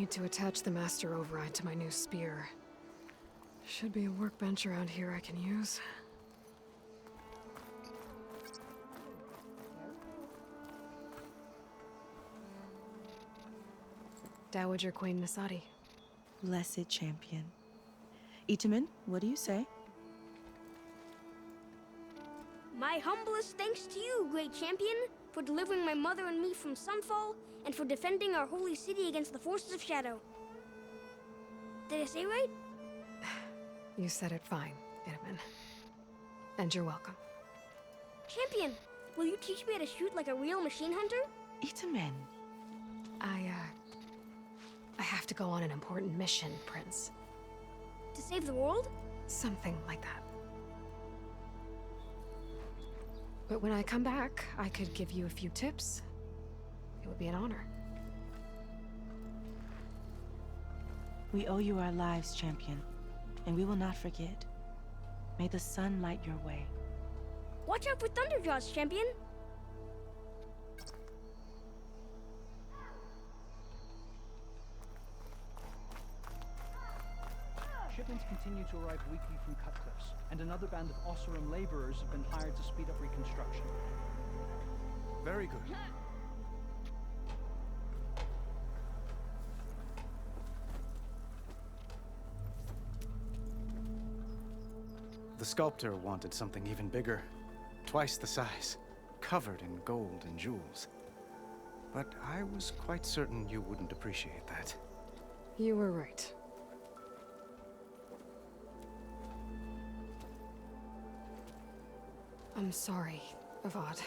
need to attach the master override to my new spear. Should be a workbench around here I can use. Dowager Queen Nasadi. Blessed champion. Itamen, what do you say? My humblest thanks to you, great champion, for delivering my mother and me from Sunfall, and for defending our holy city against the forces of Shadow. Did I say right? You said it fine, Itamen. And you're welcome. Champion, will you teach me how to shoot like a real machine hunter? Itamen. I have to go on an important mission, Prince. To save the world? Something like that. But when I come back, I could give you a few tips. It would be an honor. We owe you our lives, champion, and we will not forget. May the sun light your way. Watch out for Thunderjaws, champion! Shipments continue to arrive weekly from Cutcliffs, and another band of Osseram laborers have been hired to speed up reconstruction. Very good. The sculptor wanted something even bigger, twice the size, covered in gold and jewels. But I was quite certain you wouldn't appreciate that. You were right. I'm sorry, Avad.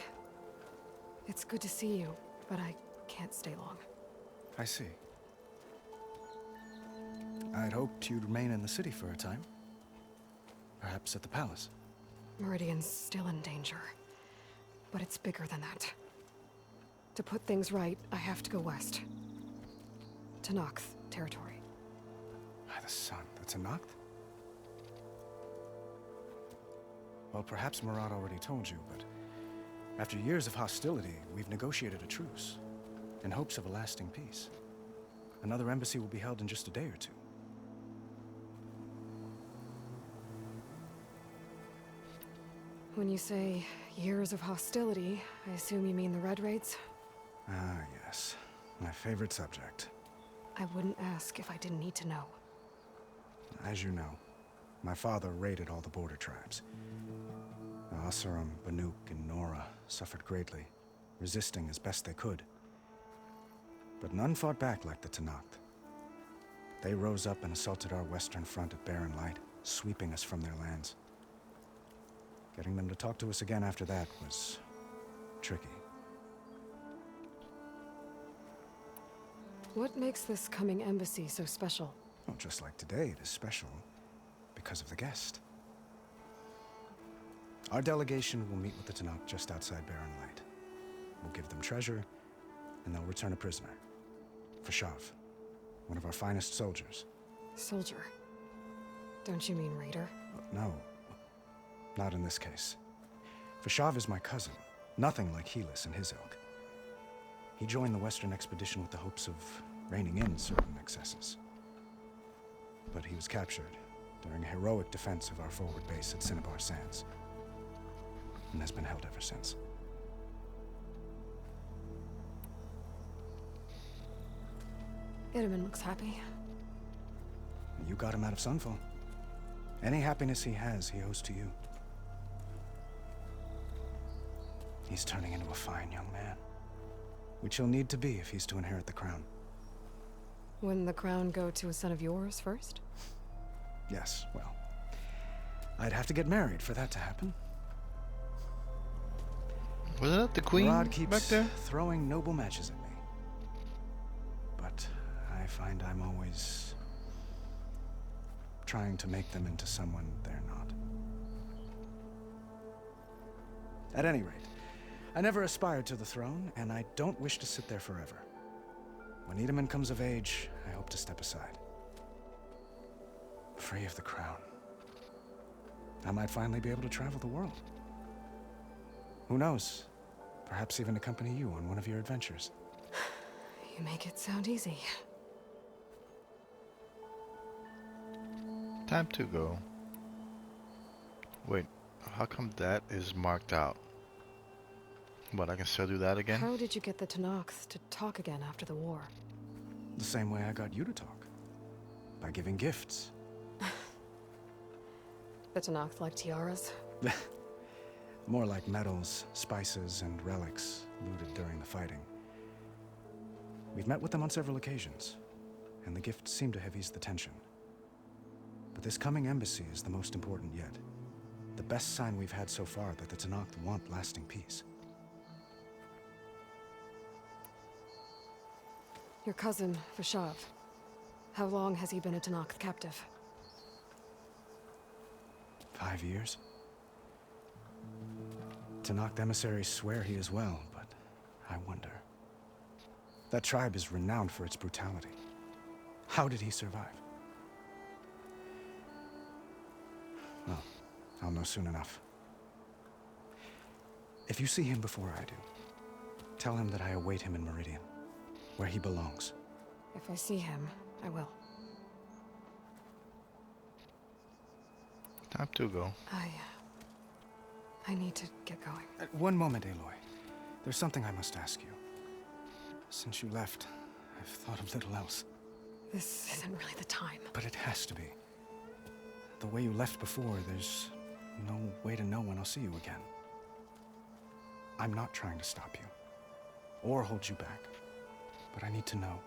It's good to see you, but I can't stay long. I see. I'd hoped you'd remain in the city for a time. Perhaps at the palace. Meridian's still in danger, but it's bigger than that. To put things right, I have to go west. To Nox territory. By the sun, that's a Noct? Well, perhaps Murad already told you, but after years of hostility, we've negotiated a truce, in hopes of a lasting peace. Another embassy will be held in just a day or two. When you say years of hostility, I assume you mean the Red Raids? Ah, yes. My favorite subject. I wouldn't ask if I didn't need to know. As you know, my father raided all the border tribes. Osseram, Banuk, and Nora suffered greatly, resisting as best they could. But none fought back like the Tenakth. They rose up and assaulted our western front at Barren Light, sweeping us from their lands. Getting them to talk to us again after that was tricky. What makes this coming embassy so special? Well, just like today, it is special because of the guest. Our delegation will meet with the Tenakth just outside Barren Light. We'll give them treasure, and they'll return a prisoner. Fashav, one of our finest soldiers. Soldier? Don't you mean raider? No, not in this case. Fashav is my cousin, nothing like Helis and his ilk. He joined the Western expedition with the hopes of reining in certain excesses. But he was captured during a heroic defense of our forward base at Cinnabar Sands, and has been held ever since. Itamen looks happy. You got him out of Sunfall. Any happiness he has, he owes to you. He's turning into a fine young man, which he'll need to be if he's to inherit the crown. Wouldn't the crown go to a son of yours first? Yes, well, I'd have to get married for that to happen. Wasn't that the queen Murad keeps back there? throwing noble matches at me. But I find I'm always trying to make them into someone they're not. At any rate, I never aspired to the throne, and I don't wish to sit there forever. When Itamen comes of age, I hope to step aside. Free of the crown. I might finally be able to travel the world. Who knows? Perhaps even accompany you on one of your adventures. You make it sound easy. Time to go. Wait, how come that is marked out? But I can still do that again? How did you get the Tanakhs to talk again after the war? The same way I got you to talk. By giving gifts. The Tanakhs like tiaras? More like medals, spices, and relics looted during the fighting. We've met with them on several occasions, and the gifts seem to have eased the tension. But this coming embassy is the most important yet. The best sign we've had so far that the Tanakh want lasting peace. Your cousin, Vashav. How long has he been a Tanakh captive? 5 years? Tanakh emissaries swear he is well, but I wonder. That tribe is renowned for its brutality. How did he survive? Well, I'll know soon enough. If you see him before I do, tell him that I await him in Meridian, where he belongs. If I see him, I will. Time to go. I need to get going. One moment, Aloy. There's something I must ask you. Since you left, I've thought of little else. This isn't really the time. But it has to be. The way you left before, there's no way to know when I'll see you again. I'm not trying to stop you, or hold you back. But I need to know,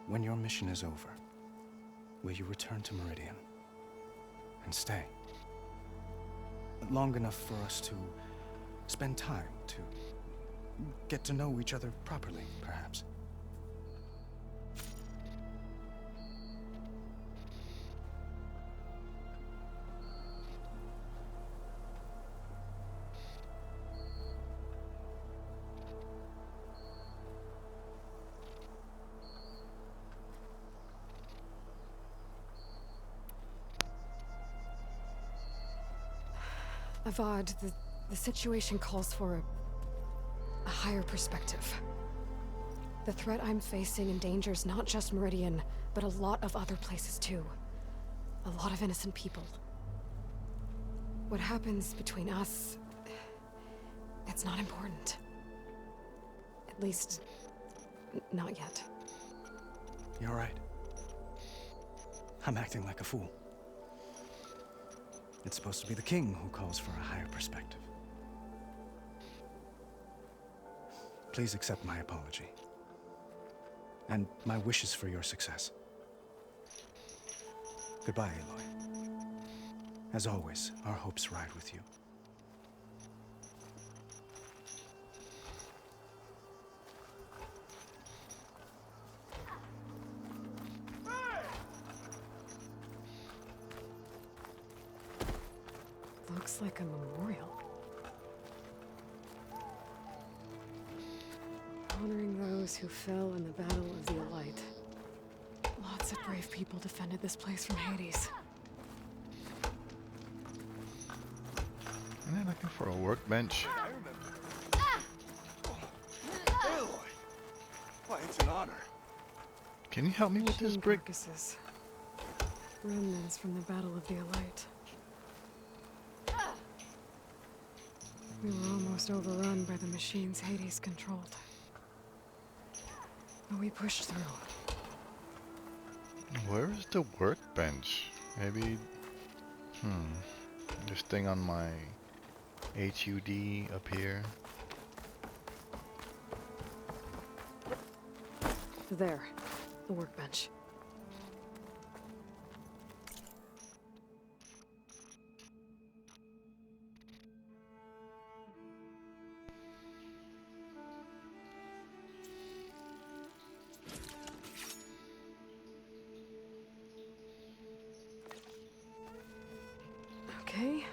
when your mission is over, will you return to Meridian? And stay? Long enough for us to spend time, to get to know each other properly, perhaps. Avad, the situation calls for a higher perspective. The threat I'm facing endangers not just Meridian, but a lot of other places too. A lot of innocent people. What happens between us, it's not important. At least, not yet. You're right. I'm acting like a fool. It's supposed to be the king who calls for a higher perspective. Please accept my apology. And my wishes for your success. Goodbye, Aloy. As always, our hopes ride with you. Looks like a memorial. Honoring those who fell in the Battle of the Elite. Lots of brave people defended this place from Hades. And they're looking for a workbench. Aloy! Why, it's an honor. Can you help me with this Machine brick? carcasses. Remnants from the Battle of the Elite. We were almost overrun by the machines Hades controlled. But we pushed through. Where is the workbench? Maybe... This thing on my HUD up here. There, the workbench. Okay,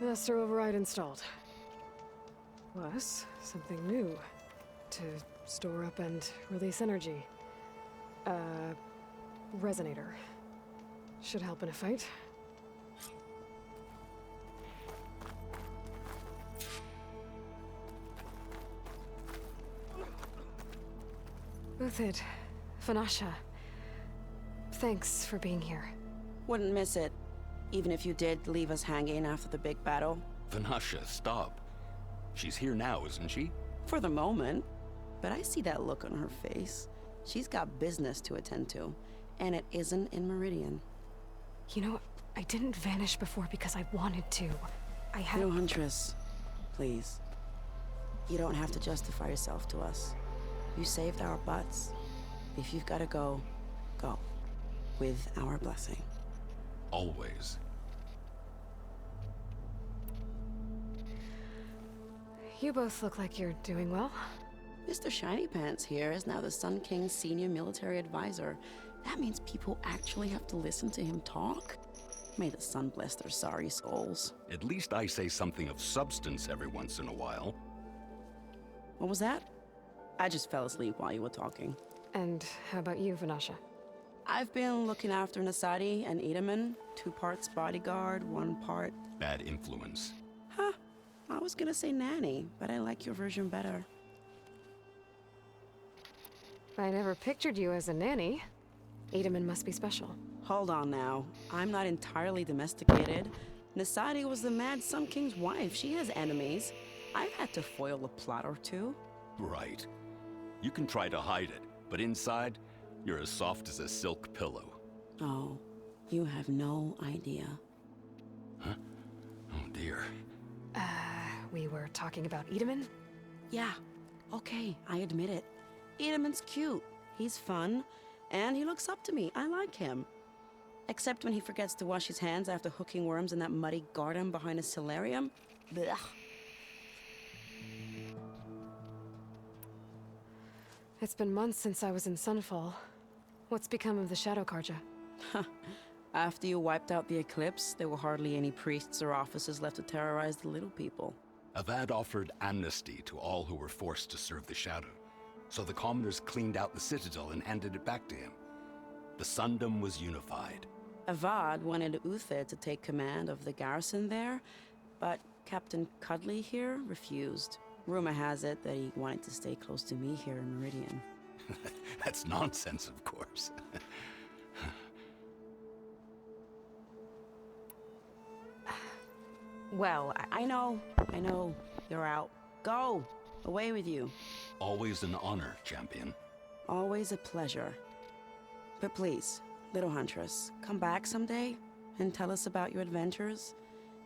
master override installed. Plus, something new to store up and release energy. Resonator. Should help in a fight. Uthid, Vanasha, thanks for being here. Wouldn't miss it, even if you did leave us hanging after the big battle. Vanasha, stop. She's here now, isn't she? For the moment. But I see that look on her face. She's got business to attend to, and it isn't in Meridian. You know, I didn't vanish before because I wanted to. I had... No, Huntress. Please. You don't have to justify yourself to us. You saved our butts. If you've gotta go, go. With our blessing. Always. You both look like you're doing well. Mr. Shiny Pants here is now the Sun King's senior military advisor. That means people actually have to listen to him talk? May the sun bless their sorry souls. At least I say something of substance every once in a while. What was that? I just fell asleep while you were talking. And how about you, Vanasha? I've been looking after Nasadi and Edaman. 2 parts bodyguard, 1 part... Bad influence. Huh. I was gonna say nanny, but I like your version better. I never pictured you as a nanny. Edaman must be special. Hold on now. I'm not entirely domesticated. Nasadi was the Mad Sun King's wife. She has enemies. I've had to foil a plot or 2. Right. You can try to hide it, but inside, you're as soft as a silk pillow. Oh, you have no idea. Huh? Oh dear. We were talking about Edaman? Yeah, okay, I admit it. Edaman's cute. He's fun, and he looks up to me. I like him. Except when he forgets to wash his hands after hooking worms in that muddy garden behind a solarium. Blech. It's been months since I was in Sunfall. What's become of the Shadow Karja? After you wiped out the eclipse, there were hardly any priests or officers left to terrorize the little people. Avad offered amnesty to all who were forced to serve the Shadow. So the commoners cleaned out the citadel and handed it back to him. The Sundom was unified. Avad wanted Uther to take command of the garrison there, but Captain Cudley here refused. Rumor has it that he wanted to stay close to me here in Meridian. That's nonsense, of course. Well, I know. You're out. Go! Away with you. Always an honor, champion. Always a pleasure. But please, little Huntress, come back someday and tell us about your adventures.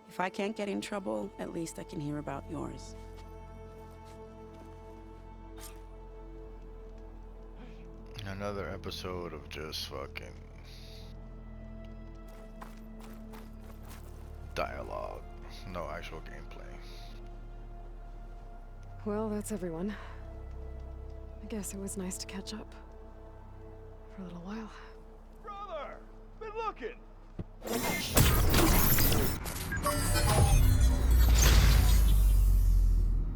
If I can't get in trouble, at least I can hear about yours. Another episode of just fucking dialogue, no actual gameplay. Well, that's everyone. I guess it was nice to catch up. For a little while. Brother! Been looking!